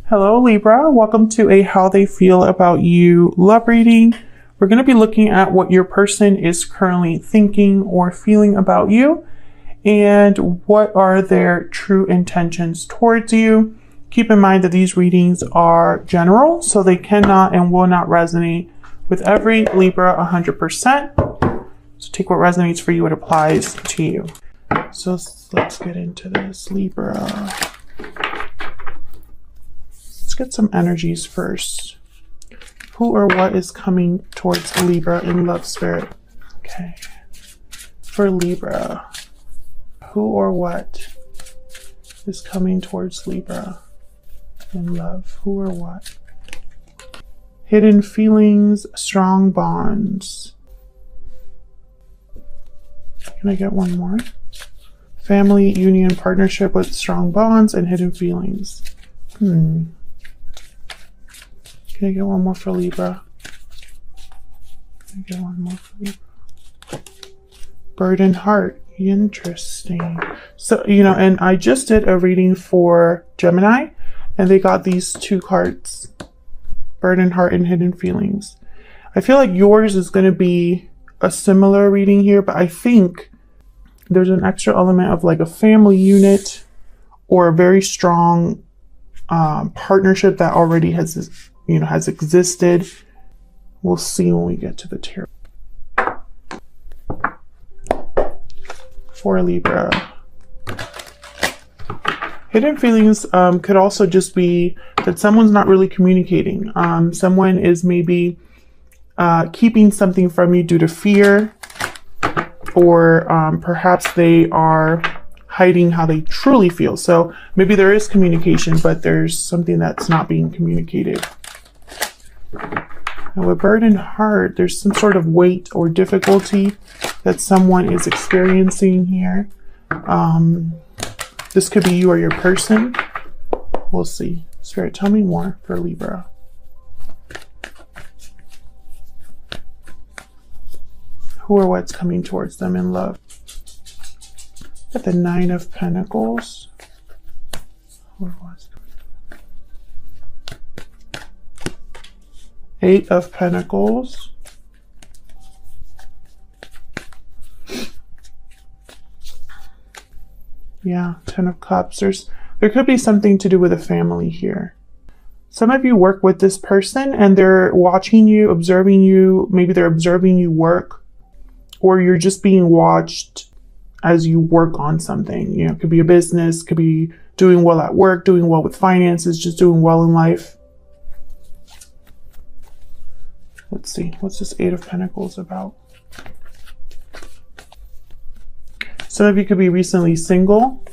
Hello Libra, welcome to a How They Feel About You love reading. We're going to be looking at what your person is currently thinking or feeling about you and what are their true intentions towards you. Keep in mind that these readings are general, so they cannot and will not resonate with every Libra 100%. So take what resonates for you, it applies to you. So let's get into this, Libra. Let's get some energies first. Who or what is coming towards Libra in love spirit? Okay. For Libra, who or what is coming towards Libra in love? Who or what? Hidden feelings, strong bonds. Can I get one more? Family, union, partnership with strong bonds and hidden feelings. Can I get one more for Libra? Can I get one more for Libra? Burdened heart. Interesting. So, and I just did a reading for Gemini, and they got these two cards. Burdened heart and hidden feelings. I feel like yours is going to be a similar reading here, but I think there's an extra element of like a family unit or a very strong partnership that already has existed. We'll see when we get to the tarot. For Libra, hidden feelings could also just be that someone's not really communicating. Someone is maybe keeping something from you due to fear, or perhaps they are hiding how they truly feel. So maybe there is communication, but there's something that's not being communicated. Now with burdened heart, there's some sort of weight or difficulty that someone is experiencing here. This could be you or your person. We'll see. Spirit, tell me more for Libra. Who or what's coming towards them in love? Got the Nine of Pentacles. Who or what's Eight of Pentacles. Yeah, Ten of Cups. There could be something to do with a family here. Some of you work with this person and they're watching you, observing you. Maybe they're observing you work, or you're just being watched as you work on something. It could be a business, could be doing well at work, doing well with finances, just doing well in life. Let's see, what's this Eight of Pentacles about? Some of you could be recently single.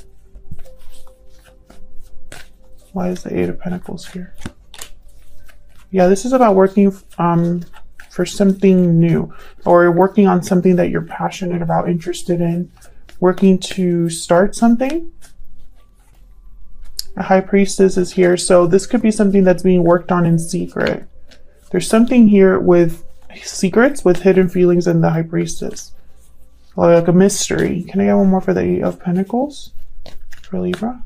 Why is the Eight of Pentacles here? Yeah, this is about working for something new, or working on something that you're passionate about, interested in, working to start something. A High Priestess is here, so this could be something that's being worked on in secret. There's something here with secrets, with hidden feelings, and the High Priestess. Like a mystery. Can I get one more for the Eight of Pentacles for Libra?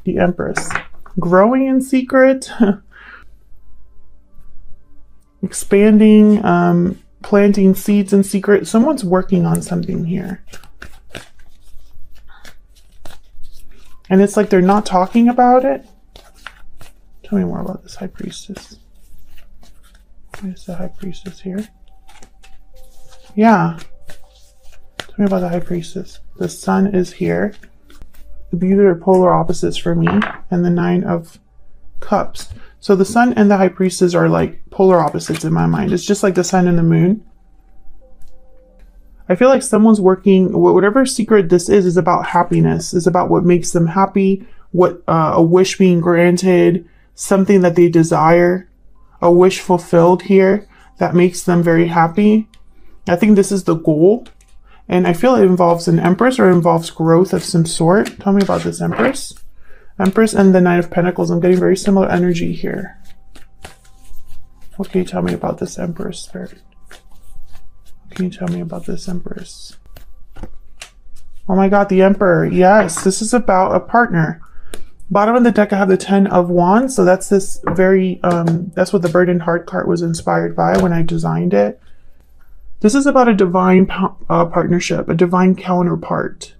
The Empress. Growing in secret. Expanding, planting seeds in secret. Someone's working on something here. And it's like they're not talking about it. Tell me more about this High Priestess. Where's the High Priestess here? Yeah. Tell me about the High Priestess. The Sun is here. These are polar opposites for me. And the Nine of Cups. So the Sun and the High Priestess are like polar opposites in my mind. It's just like the Sun and the Moon. I feel like someone's working, whatever secret this is about happiness. Is about what makes them happy. What a wish being granted. Something that they desire. A wish fulfilled here that makes them very happy. I think this is the goal. And I feel it involves an Empress, or involves growth of some sort. Tell me about this Empress. Empress and the Nine of Pentacles. I'm getting very similar energy here. What can you tell me about this Empress, Spirit? What can you tell me about this Empress? Oh my God, the Emperor. Yes, this is about a partner. Bottom of the deck, I have the 10 of Wands. So that's this very, that's what the burdened heart card was inspired by when I designed it. This is about a divine partnership, a divine counterpart.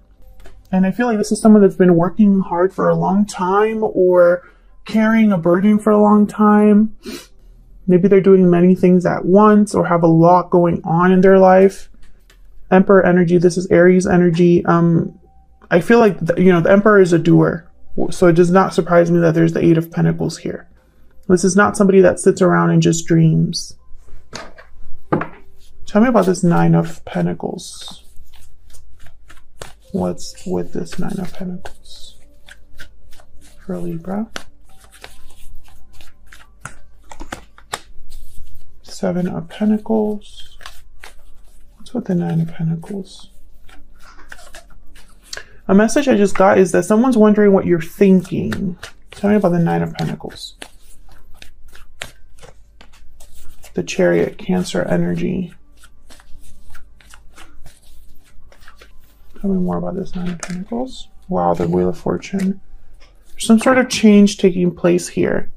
And I feel like this is someone that's been working hard for a long time or carrying a burden for a long time. Maybe they're doing many things at once or have a lot going on in their life. Emperor energy, this is Aries energy. I feel like, you know, the Emperor is a doer. So it does not surprise me that there's the 8 of Pentacles here. This is not somebody that sits around and just dreams. Tell me about this 9 of Pentacles. What's with this 9 of Pentacles for Libra? 7 of Pentacles. What's with the 9 of Pentacles? A message I just got is that someone's wondering what you're thinking. Tell me about the 9 of Pentacles. The Chariot, Cancer energy. Tell me more about this 9 of Pentacles. Wow, the Wheel of Fortune. There's some sort of change taking place here.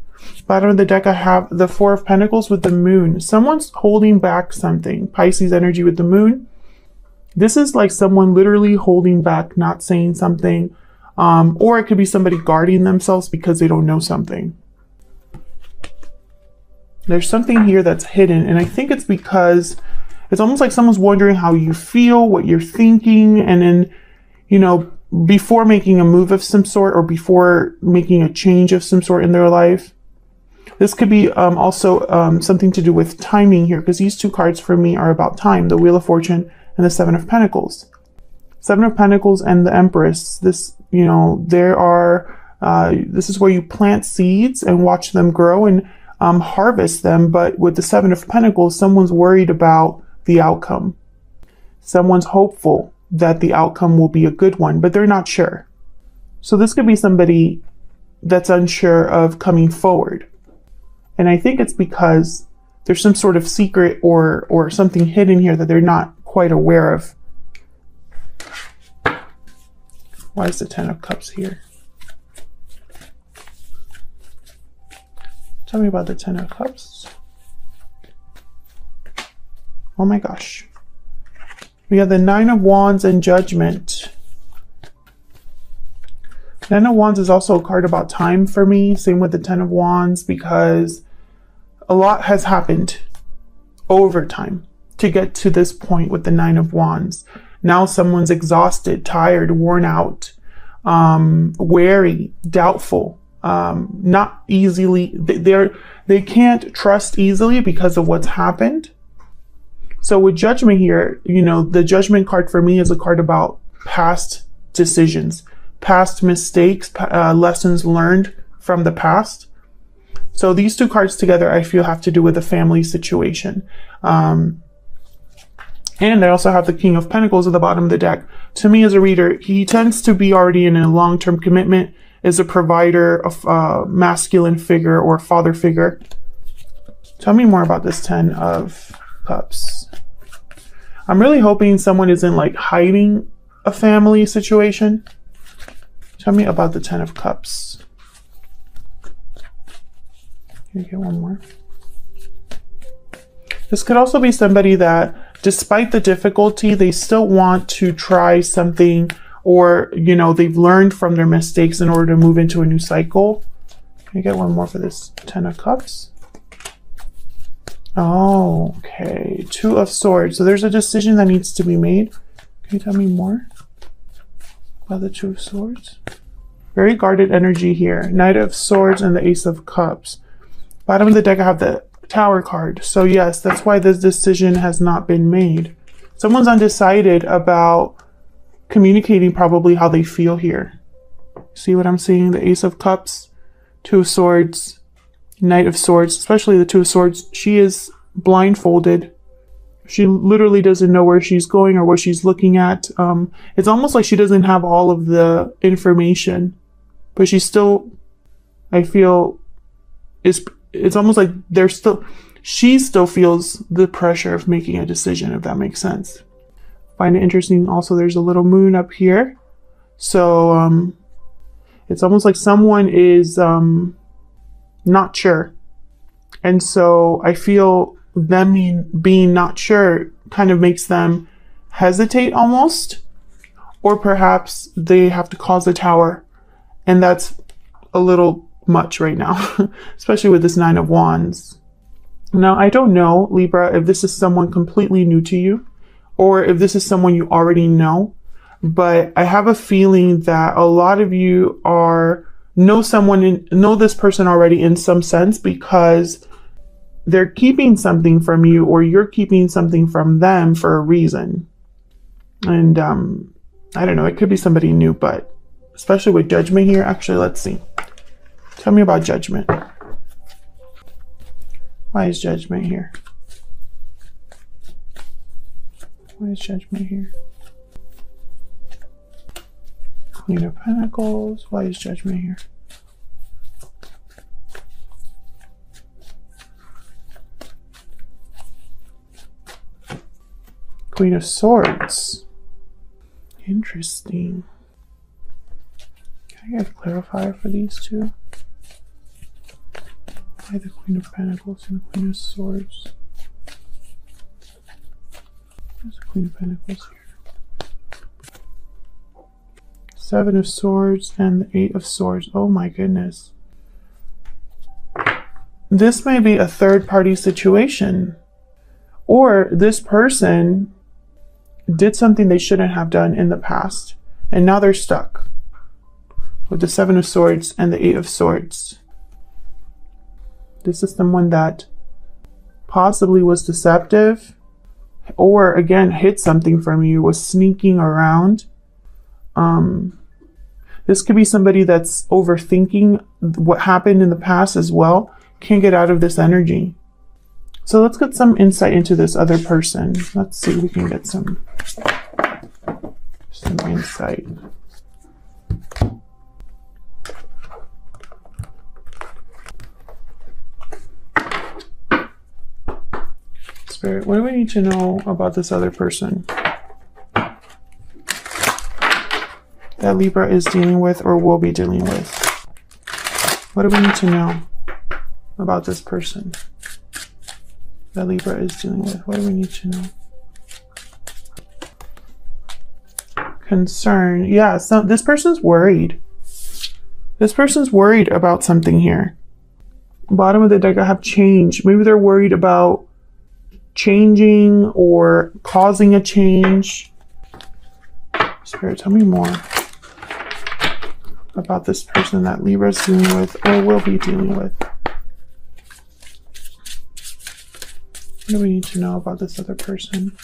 Bottom of the deck, I have the 4 of Pentacles with the Moon. Someone's holding back something. Pisces energy with the Moon. This is like someone literally holding back, not saying something. Or it could be somebody guarding themselves because they don't know something. There's something here that's hidden. And I think it's because it's almost like someone's wondering how you feel, what you're thinking. And then, you know, before making a move of some sort or before making a change of some sort in their life. This could be also something to do with timing here, because these 2 cards for me are about time. The Wheel of Fortune and the 7 of Pentacles. 7 of Pentacles and the Empress. This, you know, there are, this is where you plant seeds and watch them grow and harvest them. But with the 7 of Pentacles, someone's worried about the outcome. Someone's hopeful that the outcome will be a good one, but they're not sure. So this could be somebody that's unsure of coming forward. And I think it's because there's some sort of secret or something hidden here that they're not quite aware of. Why is the 10 of Cups here? Tell me about the 10 of Cups. Oh my gosh. We have the 9 of Wands and Judgment. 9 of Wands is also a card about time for me. Same with the 10 of Wands, because a lot has happened over time to get to this point with the 9 of Wands. Now someone's exhausted, tired, worn out, wary, doubtful, not easily, they can't trust easily because of what's happened. So with Judgment here, you know, the Judgment card for me is a card about past decisions, past mistakes, lessons learned from the past. So these 2 cards together, I feel, have to do with a family situation. And I also have the King of Pentacles at the bottom of the deck. To me as a reader, he tends to be already in a long-term commitment, is a provider, of masculine figure or father figure. Tell me more about this 10 of Cups. I'm really hoping someone isn't like hiding a family situation. Tell me about the 10 of Cups. Can you get one more? This could also be somebody that, despite the difficulty, they still want to try something, or, you know, they've learned from their mistakes in order to move into a new cycle. Can you get one more for this 10 of Cups? Oh, okay. 2 of Swords. So there's a decision that needs to be made. Can you tell me more about the 2 of Swords? Very guarded energy here. Knight of Swords and the Ace of Cups. Bottom of the deck, I have the Tower card. So yes, that's why this decision has not been made. Someone's undecided about communicating probably how they feel here. See what I'm seeing? The Ace of Cups, 2 of Swords, Knight of Swords, especially the 2 of Swords. She is blindfolded. She literally doesn't know where she's going or what she's looking at. It's almost like she doesn't have all of the information, but she's still, I feel, it's almost like she still feels the pressure of making a decision, if that makes sense. Find it interesting also, there's a little moon up here. So It's almost like someone is not sure. And so I feel them being not sure kind of makes them hesitate almost. Or perhaps they have to cause a tower. And that's a little much right now, especially with this Nine of Wands. Now, I don't know, Libra, if this is someone completely new to you or if this is someone you already know, but I have a feeling that a lot of you know this person already in some sense because they're keeping something from you or you're keeping something from them for a reason. And I don't know, it could be somebody new, but especially with Judgment here. Actually, let's see. Tell me about Judgment. Why is Judgment here? Why is Judgment here? Queen of Pentacles. Why is Judgment here? Queen of Swords. Interesting. Can I get a clarifier for these two? Why the Queen of Pentacles and the Queen of Swords? There's the Queen of Pentacles here. Seven of Swords and the Eight of Swords. Oh my goodness. This may be a third-party situation. Or this person did something they shouldn't have done in the past. And now they're stuck. With the Seven of Swords and the Eight of Swords. This is someone that possibly was deceptive or again hid something from you, was sneaking around. This could be somebody that's overthinking what happened in the past as well. Can't get out of this energy. So let's get some insight into this other person. Let's see if we can get some insight. Spirit, what do we need to know about this other person that Libra is dealing with or will be dealing with? What do we need to know about this person that Libra is dealing with? What do we need to know? Concern. Yeah, so this person's worried. This person's worried about something here. Bottom of the deck, I have change. Maybe they're worried about changing or causing a change. Spirit, tell me more about this person that Libra is dealing with or will be dealing with. What do we need to know about this other person?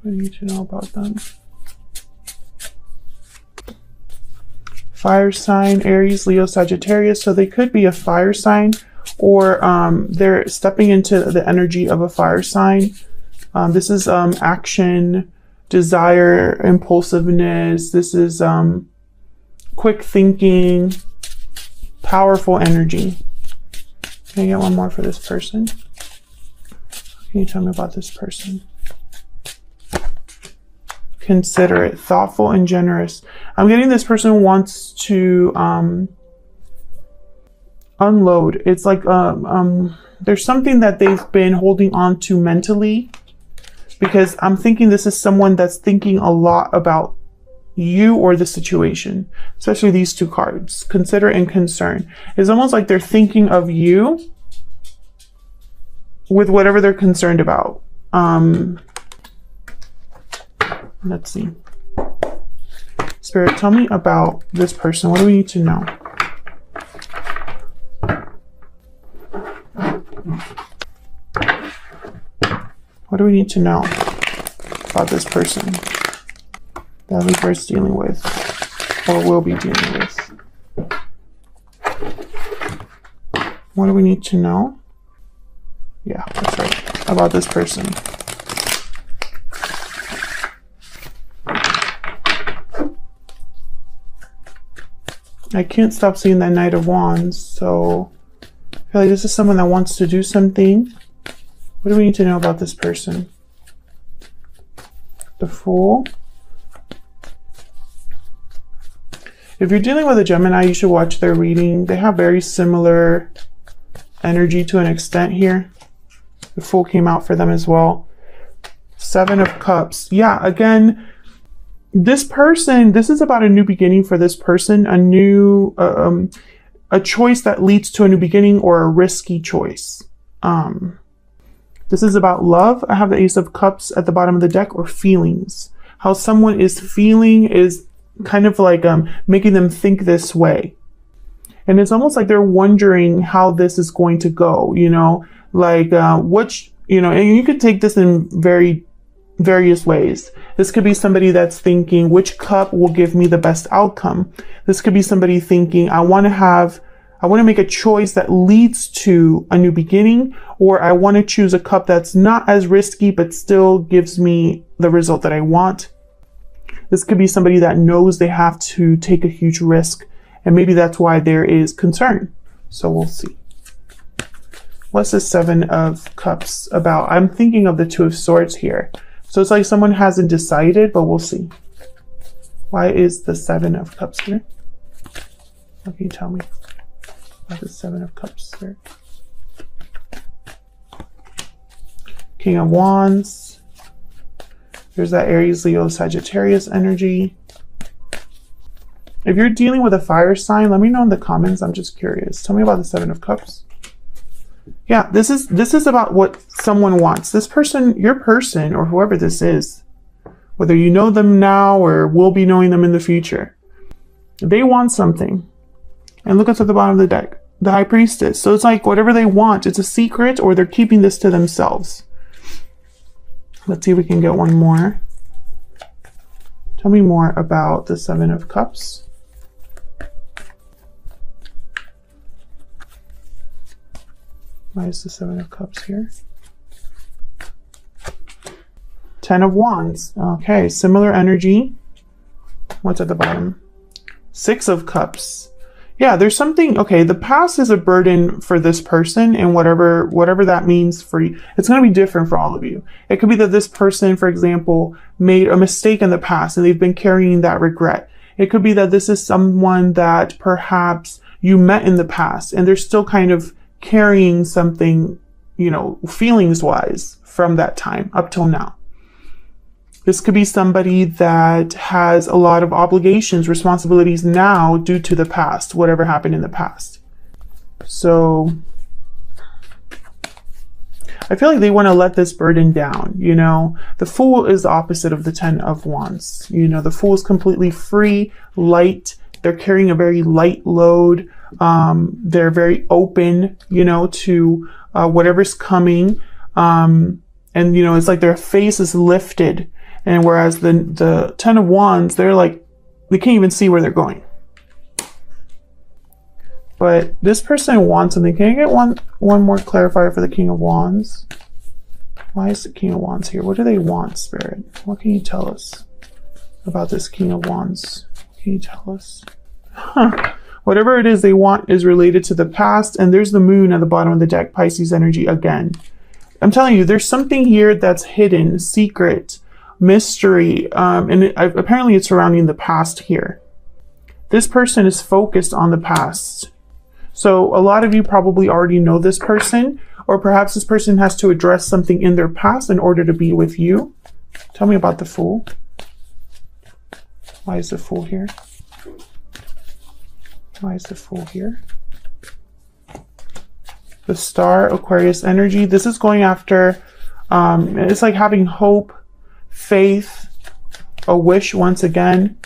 What do we need to know about them? Fire sign, Aries, Leo, Sagittarius. So they could be a fire sign or they're stepping into the energy of a fire sign. This is action, desire, impulsiveness. This is quick thinking, powerful energy. Can I get one more for this person? Can you tell me about this person? Considerate, thoughtful, and generous. I'm getting this person wants to unload. It's like there's something that they've been holding on to mentally, because I'm thinking this is someone that's thinking a lot about you or the situation, especially these two cards, considerate and concern. It's almost like they're thinking of you with whatever they're concerned about. Let's see. Spirit, tell me about this person. What do we need to know? What do we need to know about this person that Libra is dealing with or will be dealing with? What do we need to know? Yeah, that's right. About this person. I can't stop seeing that Knight of Wands, so I feel like this is someone that wants to do something. What do we need to know about this person? The Fool. If you're dealing with a Gemini, you should watch their reading. They have very similar energy to an extent here. The Fool came out for them as well. Seven of Cups. Yeah, again, this person, this is about a new beginning for this person, a new, a choice that leads to a new beginning or a risky choice. This is about love. I have the Ace of Cups at the bottom of the deck, or feelings. How someone is feeling is kind of like making them think this way. And it's almost like they're wondering how this is going to go, you know, like which, you know, and you could take this in various ways. This could be somebody that's thinking, which cup will give me the best outcome? This could be somebody thinking, I want to make a choice that leads to a new beginning, or I want to choose a cup that's not as risky, but still gives me the result that I want. This could be somebody that knows they have to take a huge risk, and maybe that's why there is concern. So we'll see. What's the Seven of Cups about? I'm thinking of the Two of Swords here. So it's like someone hasn't decided, but we'll see. Why is the Seven of Cups here? What can you tell me about the Seven of Cups here? King of Wands. There's that Aries, Leo, Sagittarius energy. If you're dealing with a fire sign, let me know in the comments. I'm just curious. Tell me about the Seven of Cups. Yeah, this is about what someone wants. This person, your person, or whoever this is, whether you know them now or will be knowing them in the future, they want something. And look at the bottom of the deck, the High Priestess. So it's like whatever they want, it's a secret, or they're keeping this to themselves. Let's see if we can get one more. Tell me more about the Seven of Cups. Why is the Seven of Cups here? Ten of Wands. Okay, similar energy. What's at the bottom? Six of Cups. Yeah, there's something, okay, the past is a burden for this person, and whatever that means for you, it's going to be different for all of you. It could be that this person, for example, made a mistake in the past and they've been carrying that regret. It could be that this is someone that perhaps you met in the past and they're still kind of carrying something, you know, feelings wise from that time up till now. This could be somebody that has a lot of obligations, responsibilities now due to the past, whatever happened in the past. So I feel like they want to let this burden down, you know. The Fool is the opposite of the Ten of Wands. You know, the Fool is completely free, light. They're carrying a very light load. They're very open, you know, to whatever's coming. And, you know, it's like their face is lifted. And whereas the Ten of Wands, they're like, they can't even see where they're going. But this person wants something. Can I get one more clarifier for the King of Wands? Why is the King of Wands here? What do they want, Spirit? What can you tell us about this King of Wands? Can you tell us? Whatever it is they want is related to the past. And there's the Moon at the bottom of the deck, Pisces energy again. I'm telling you, there's something here that's hidden, secret, mystery, and apparently it's surrounding the past here. This person is focused on the past. So a lot of you probably already know this person, or perhaps this person has to address something in their past in order to be with you. Tell me about the Fool. Why is the Fool here? Why is the Fool here? The Star, Aquarius energy. This is going after, it's like having hope, faith, a wish once again,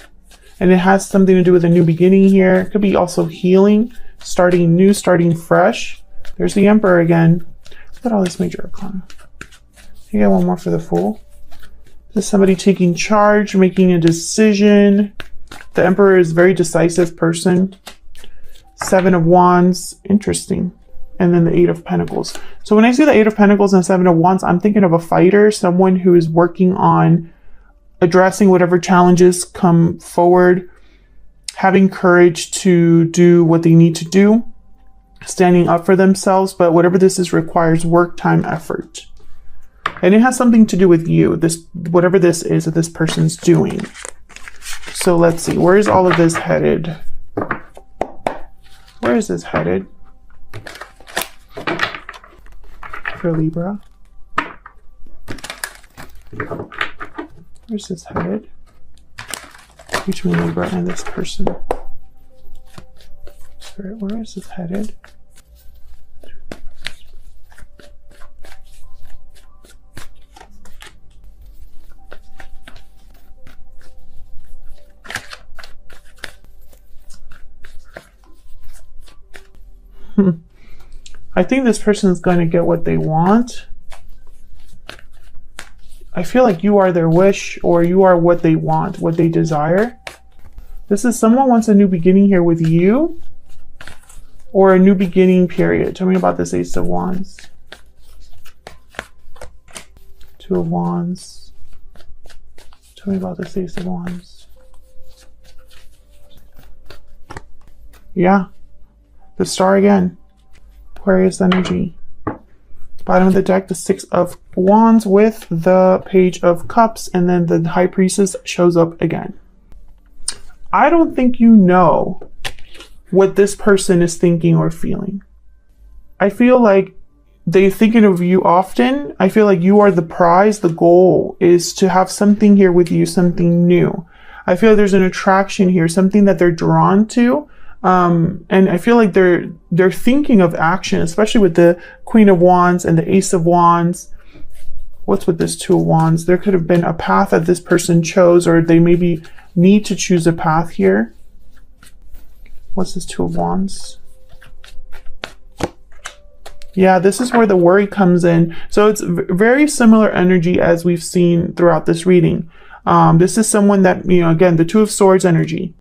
and it has something to do with a new beginning here. It could be also healing, starting new, starting fresh. There's the Emperor again. Look at all this major arcana. You got one more for the Fool. This is somebody taking charge, making a decision. The Emperor is a very decisive person. Seven of Wands, interesting. And then the Eight of Pentacles. So when I see the Eight of Pentacles and Seven of Wands, I'm thinking of a fighter, someone who is working on addressing whatever challenges come forward, having courage to do what they need to do, standing up for themselves, but whatever this is requires work, time, effort. And it has something to do with you, this, whatever this is that this person's doing. So let's see, where is all of this headed? Where is this headed for Libra? Where's this headed between Libra and this person? Spirit, where is this headed? I think this person is going to get what they want. I feel like you are their wish, or you are what they want, what they desire. This is someone wants a new beginning here with you, or a new beginning period. Tell me about this Ace of Wands. Two of Wands. Tell me about this Ace of Wands. Yeah. The Star again. Aquarius energy. Bottom of the deck, the Six of Wands with the Page of Cups, and then the High Priestess shows up again. I don't think you know what this person is thinking or feeling. I feel like they're thinking of you often. I feel like you are the prize. The goal is to have something here with you, something new. I feel there's an attraction here, something that they're drawn to. And I feel like they're thinking of action, especially with the Queen of Wands and the Ace of Wands. What's with this Two of Wands? There could have been a path that this person chose, or they maybe need to choose a path here. What's this Two of Wands? Yeah, this is where the worry comes in. So it's very similar energy as we've seen throughout this reading. This is someone that, you know, again, the Two of Swords energy.